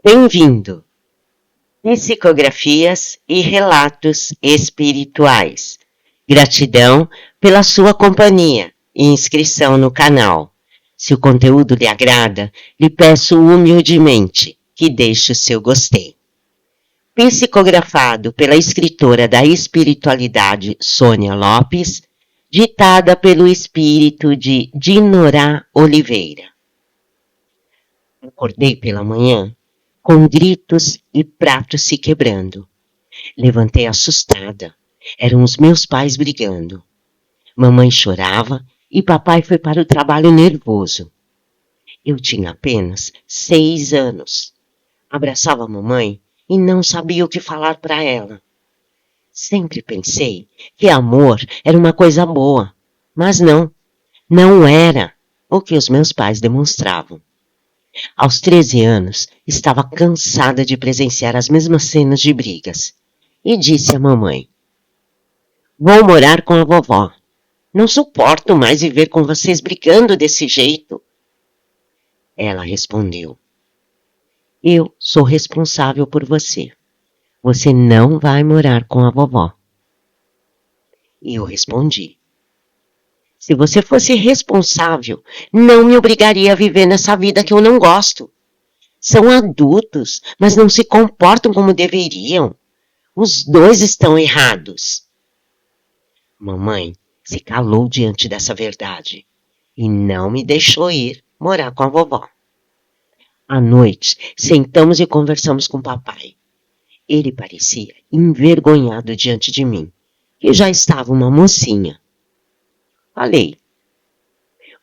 Bem-vindo! Psicografias e relatos espirituais. Gratidão pela sua companhia e inscrição no canal. Se o conteúdo lhe agrada, lhe peço humildemente que deixe o seu gostei. Psicografado pela escritora da espiritualidade Sônia Lopes, ditada pelo espírito de Dinorá Oliveira. Acordei pela manhã com gritos e pratos se quebrando. Levantei assustada. Eram os meus pais brigando. Mamãe chorava e papai foi para o trabalho nervoso. Eu tinha apenas 6 anos. Abraçava a mamãe e não sabia o que falar para ela. Sempre pensei que amor era uma coisa boa, mas não era o que os meus pais demonstravam. Aos 13 anos, estava cansada de presenciar as mesmas cenas de brigas e disse à mamãe: "Vou morar com a vovó. Não suporto mais viver com vocês brigando desse jeito." Ela respondeu: "Eu sou responsável por você. Você não vai morar com a vovó." E eu respondi: "Se você fosse responsável, não me obrigaria a viver nessa vida que eu não gosto. São adultos, mas não se comportam como deveriam. Os dois estão errados." Mamãe se calou diante dessa verdade e não me deixou ir morar com a vovó. À noite, sentamos e conversamos com papai. Ele parecia envergonhado diante de mim, que já estava uma mocinha. Falei: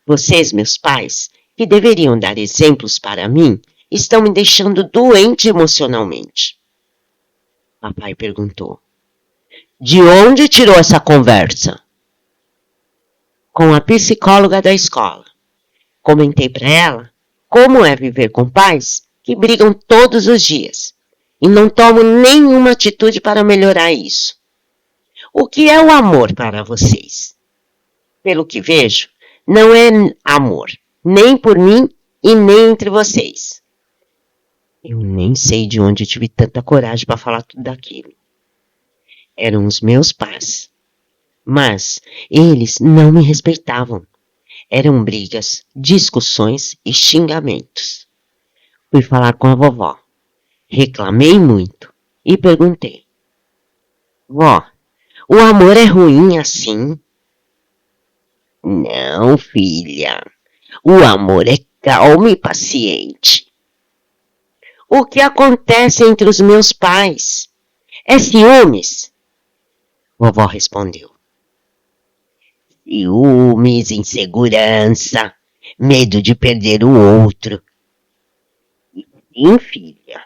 "Vocês, meus pais, que deveriam dar exemplos para mim, estão me deixando doente emocionalmente." Papai perguntou: "De onde tirou essa conversa?" "Com a psicóloga da escola. Comentei para ela como é viver com pais que brigam todos os dias e não tomam nenhuma atitude para melhorar isso. O que é o amor para vocês? Pelo que vejo, não é amor, nem por mim e nem entre vocês." Eu nem sei de onde tive tanta coragem para falar tudo aquilo. Eram os meus pais, mas eles não me respeitavam. Eram brigas, discussões e xingamentos. Fui falar com a vovó. Reclamei muito e perguntei: "Vó, o amor é ruim assim?" "Não, filha. O amor é calmo e paciente." "O que acontece entre os meus pais? É ciúmes?" Vovó respondeu: "Ciúmes, insegurança, medo de perder o outro." "Sim, filha.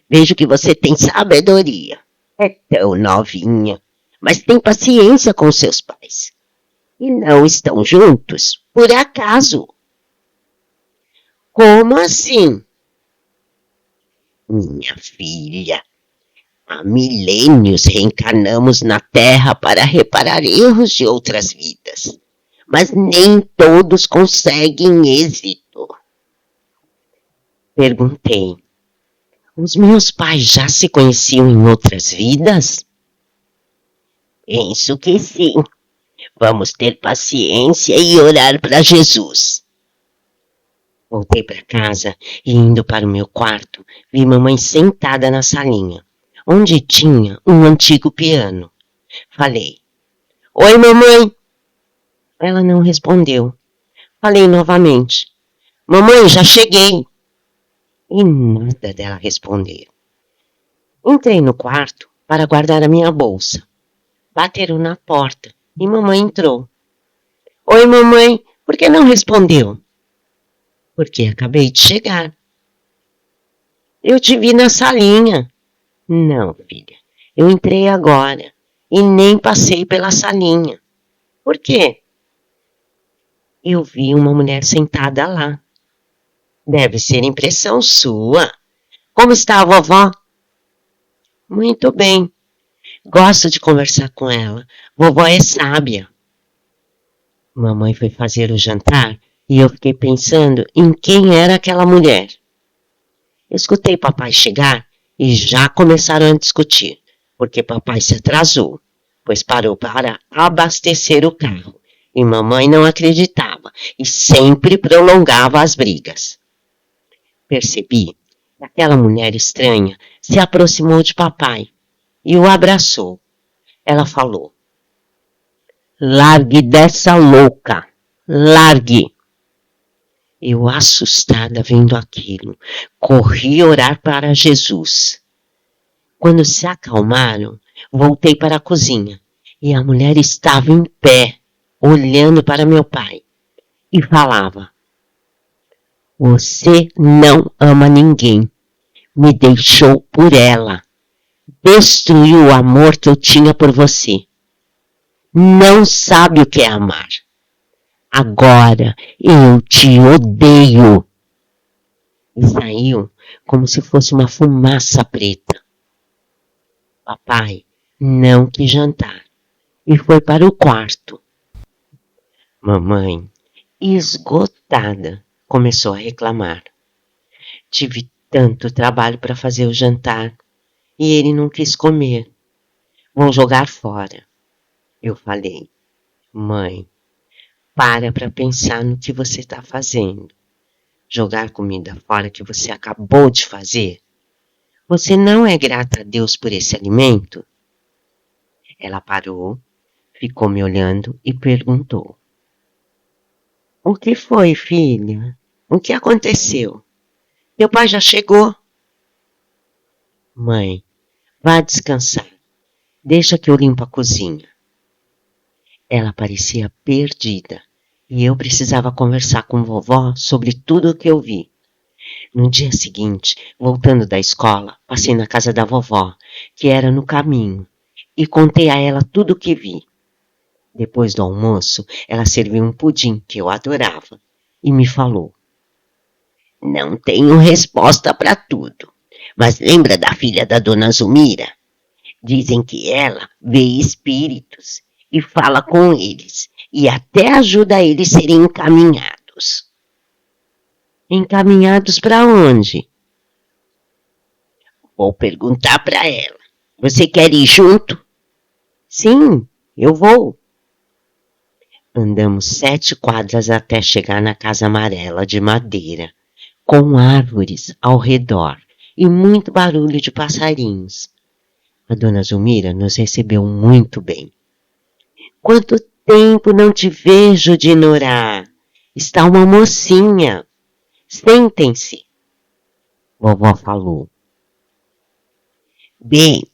Vejo que você tem sabedoria. É tão novinha, mas tem paciência com seus pais. E não estão juntos por acaso." "Como assim?" "Minha filha, há milênios reencarnamos na Terra para reparar erros de outras vidas, mas nem todos conseguem êxito." Perguntei: "Os meus pais já se conheciam em outras vidas?" "Penso que sim. Vamos ter paciência e orar para Jesus." Voltei para casa e, indo para o meu quarto, vi mamãe sentada na salinha, onde tinha um antigo piano. Falei: "Oi, mamãe." Ela não respondeu. Falei novamente: "Mamãe, já cheguei." E nada dela responder. Entrei no quarto para guardar a minha bolsa. Bateram na porta e mamãe entrou. "Oi, mamãe, por que não respondeu?" "Porque acabei de chegar." "Eu te vi na salinha." "Não, filha, eu entrei agora e nem passei pela salinha." "Por quê?" "Eu vi uma mulher sentada lá." "Deve ser impressão sua. Como está a vovó?" "Muito bem. Gosto de conversar com ela. Vovó é sábia." Mamãe foi fazer o jantar e eu fiquei pensando em quem era aquela mulher. Escutei papai chegar e já começaram a discutir, porque papai se atrasou, pois parou para abastecer o carro, e mamãe não acreditava e sempre prolongava as brigas. Percebi que aquela mulher estranha se aproximou de papai e o abraçou. Ela falou: "Largue dessa louca! Largue!" Eu, assustada vendo aquilo, corri orar para Jesus. Quando se acalmaram, voltei para a cozinha e a mulher estava em pé, olhando para meu pai, e falava: "Você não ama ninguém. Me deixou por ela. Destruiu o amor que eu tinha por você. Não sabe o que é amar. Agora eu te odeio." E saiu como se fosse uma fumaça preta. Papai não quis jantar e foi para o quarto. Mamãe, esgotada, começou a reclamar. Tive tanto trabalho para fazer o jantar e ele não quis comer. Vou jogar fora. Eu falei: "Mãe, para pensar no que você está fazendo. Jogar comida fora que você acabou de fazer? Você não é grata a Deus por esse alimento?" Ela parou, ficou me olhando e perguntou: "O que foi, filha? O que aconteceu? Teu pai já chegou?" "Mãe, vá descansar. Deixa que eu limpo a cozinha." Ela parecia perdida e eu precisava conversar com vovó sobre tudo o que eu vi. No dia seguinte, voltando da escola, passei na casa da vovó, que era no caminho, e contei a ela tudo o que vi. Depois do almoço, ela serviu um pudim que eu adorava e me falou: "Não tenho resposta para tudo, mas lembra da filha da dona Zulmira? Dizem que ela vê espíritos e fala com eles e até ajuda eles a serem encaminhados." "Encaminhados para onde?" "Vou perguntar para ela. Você quer ir junto?" "Sim, eu vou." Andamos 7 quadras até chegar na casa amarela de madeira, com árvores ao redor e muito barulho de passarinhos. A dona Zulmira nos recebeu muito bem. "Quanto tempo não te vejo, Dinorá? Está uma mocinha. Sentem-se." Vovó falou: "Bem,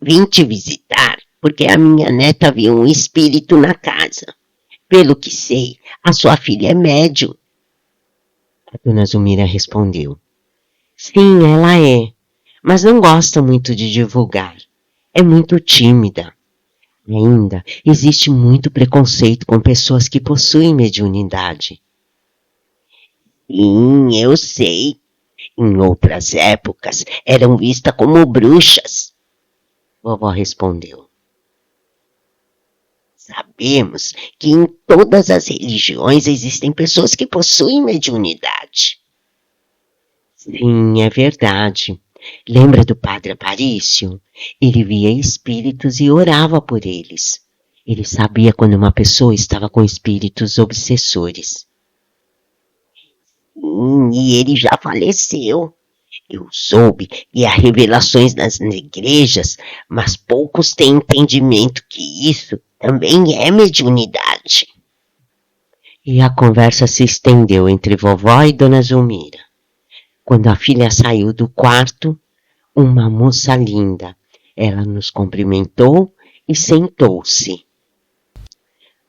vim te visitar porque a minha neta viu um espírito na casa. Pelo que sei, a sua filha é médium." A dona Zulmira respondeu: "Sim, ela é, mas não gosta muito de divulgar. É muito tímida. Ainda existe muito preconceito com pessoas que possuem mediunidade." "Sim, eu sei. Em outras épocas eram vistas como bruxas." Vovó respondeu: "Sabemos que em todas as religiões existem pessoas que possuem mediunidade." "Sim, é verdade. Lembra do padre Aparício? Ele via espíritos e orava por eles. Ele sabia quando uma pessoa estava com espíritos obsessores." "Sim, e ele já faleceu. Eu soube que há revelações nas igrejas, mas poucos têm entendimento que isso também é mediunidade." E a conversa se estendeu entre vovó e dona Zulmira. Quando a filha saiu do quarto, uma moça linda, ela nos cumprimentou e sentou-se.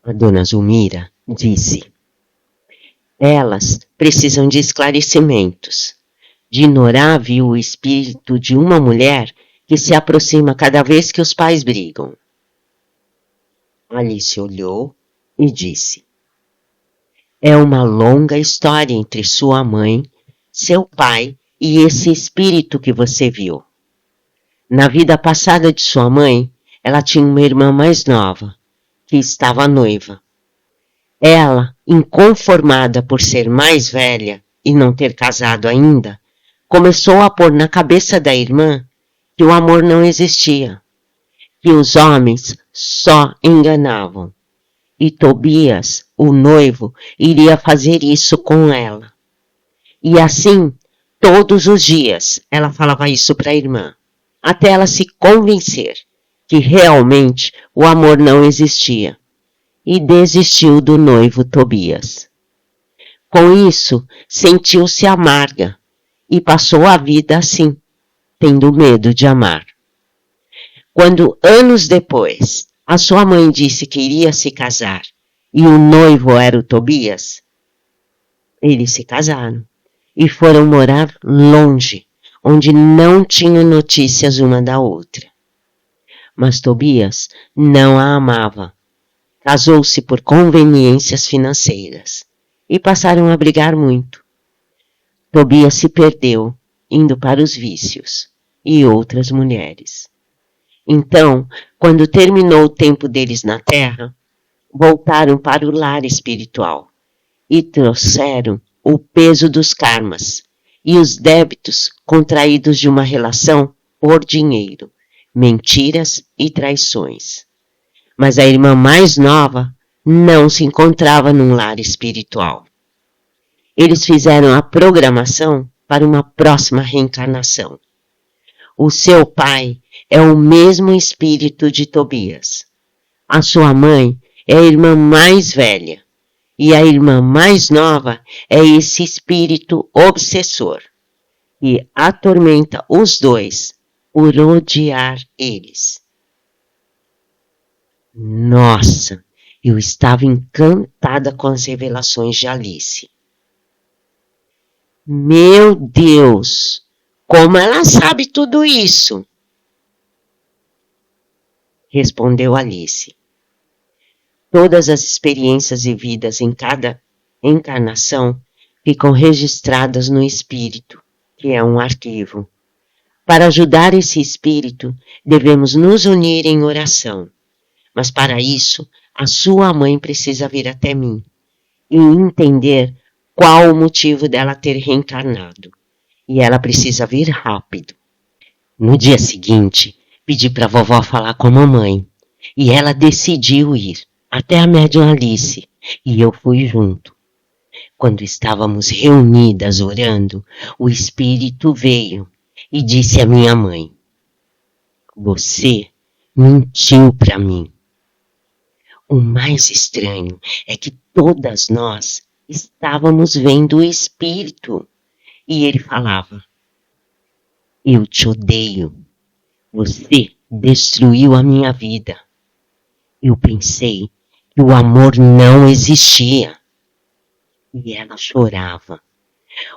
A dona Zulmira disse: "Elas precisam de esclarecimentos. Dinorá viu o espírito de uma mulher que se aproxima cada vez que os pais brigam." Alice olhou e disse: "É uma longa história entre sua mãe, seu pai e esse espírito que você viu. Na vida passada de sua mãe, ela tinha uma irmã mais nova, que estava noiva. Ela, inconformada por ser mais velha e não ter casado ainda, começou a pôr na cabeça da irmã que o amor não existia, que os homens só enganavam. E Tobias, o noivo, iria fazer isso com ela. E assim, todos os dias, ela falava isso para a irmã, até ela se convencer que realmente o amor não existia, e desistiu do noivo Tobias. Com isso, sentiu-se amarga e passou a vida assim, tendo medo de amar. Quando, anos depois, a sua mãe disse que iria se casar e o noivo era o Tobias, eles se casaram e foram morar longe, onde não tinham notícias uma da outra. Mas Tobias não a amava. Casou-se por conveniências financeiras e passaram a brigar muito. Tobias se perdeu, indo para os vícios e outras mulheres. Então, quando terminou o tempo deles na terra, voltaram para o lar espiritual e trouxeram o peso dos karmas e os débitos contraídos de uma relação por dinheiro, mentiras e traições. Mas a irmã mais nova não se encontrava num lar espiritual. Eles fizeram a programação para uma próxima reencarnação. O seu pai é o mesmo espírito de Tobias. A sua mãe é a irmã mais velha. E a irmã mais nova é esse espírito obsessor. E atormenta os dois por odiar eles. Nossa, eu estava encantada com as revelações de Alice. Meu Deus, como ela sabe tudo isso? Respondeu Alice. Todas as experiências vividas em cada encarnação ficam registradas no espírito, que é um arquivo. Para ajudar esse espírito, devemos nos unir em oração. Mas para isso, a sua mãe precisa vir até mim e entender qual o motivo dela ter reencarnado. E ela precisa vir rápido. No dia seguinte, pedi para a vovó falar com a mamãe e ela decidiu ir até a médium Alice e eu fui junto. Quando estávamos reunidas orando, o espírito veio e disse à minha mãe: "Você mentiu para mim." O mais estranho é que todas nós estávamos vendo o espírito e ele falava: "Eu te odeio. Você destruiu a minha vida." Eu pensei que o amor não existia. E ela chorava.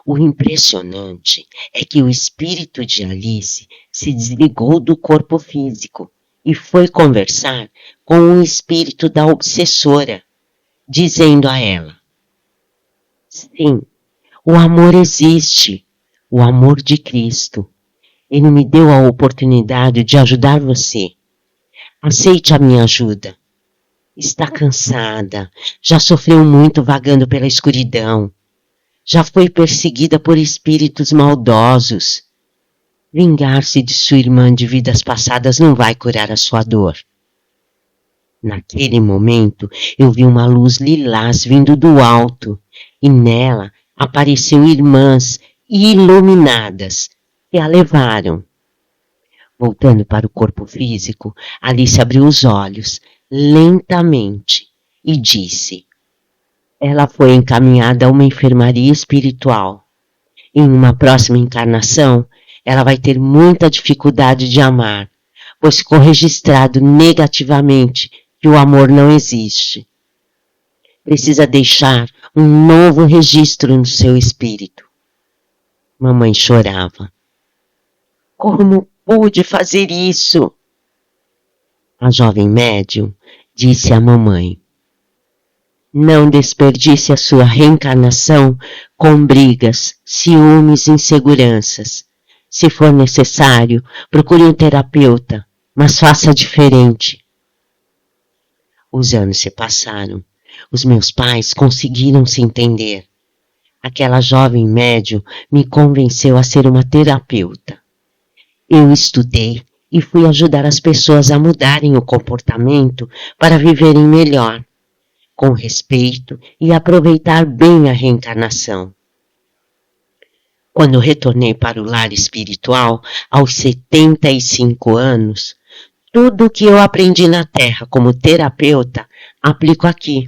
O impressionante é que o espírito de Alice se desligou do corpo físico e foi conversar com o espírito da obsessora, dizendo a ela: "Sim, o amor existe, o amor de Cristo. Ele me deu a oportunidade de ajudar você. Aceite a minha ajuda. Está cansada, já sofreu muito vagando pela escuridão, já foi perseguida por espíritos maldosos. Vingar-se de sua irmã de vidas passadas não vai curar a sua dor." Naquele momento, eu vi uma luz lilás vindo do alto, e nela apareceram irmãs iluminadas que a levaram. Voltando para o corpo físico, Alice abriu os olhos lentamente e disse: "Ela foi encaminhada a uma enfermaria espiritual. Em uma próxima encarnação, ela vai ter muita dificuldade de amar, pois ficou registrado negativamente que o amor não existe. Precisa deixar um novo registro no seu espírito." Mamãe chorava. "Como pude fazer isso?" A jovem médium disse à mamãe: "Não desperdice a sua reencarnação com brigas, ciúmes e inseguranças. Se for necessário, procure um terapeuta, mas faça diferente." Os anos se passaram. Os meus pais conseguiram se entender. aquela jovem médium me convenceu a ser uma terapeuta. Eu estudei e fui ajudar as pessoas a mudarem o comportamento para viverem melhor, com respeito e aproveitar bem a reencarnação. Quando retornei para o lar espiritual, aos 75 anos, tudo o que eu aprendi na Terra como terapeuta, aplico aqui,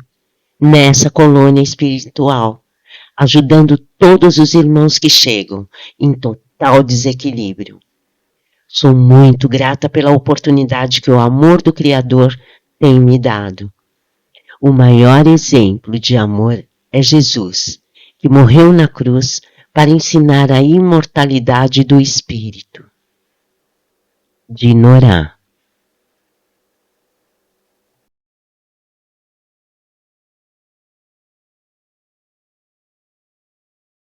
nessa colônia espiritual, ajudando todos os irmãos que chegam em total desequilíbrio. Sou muito grata pela oportunidade que o amor do Criador tem me dado. O maior exemplo de amor é Jesus, que morreu na cruz para ensinar a imortalidade do espírito. De Norá.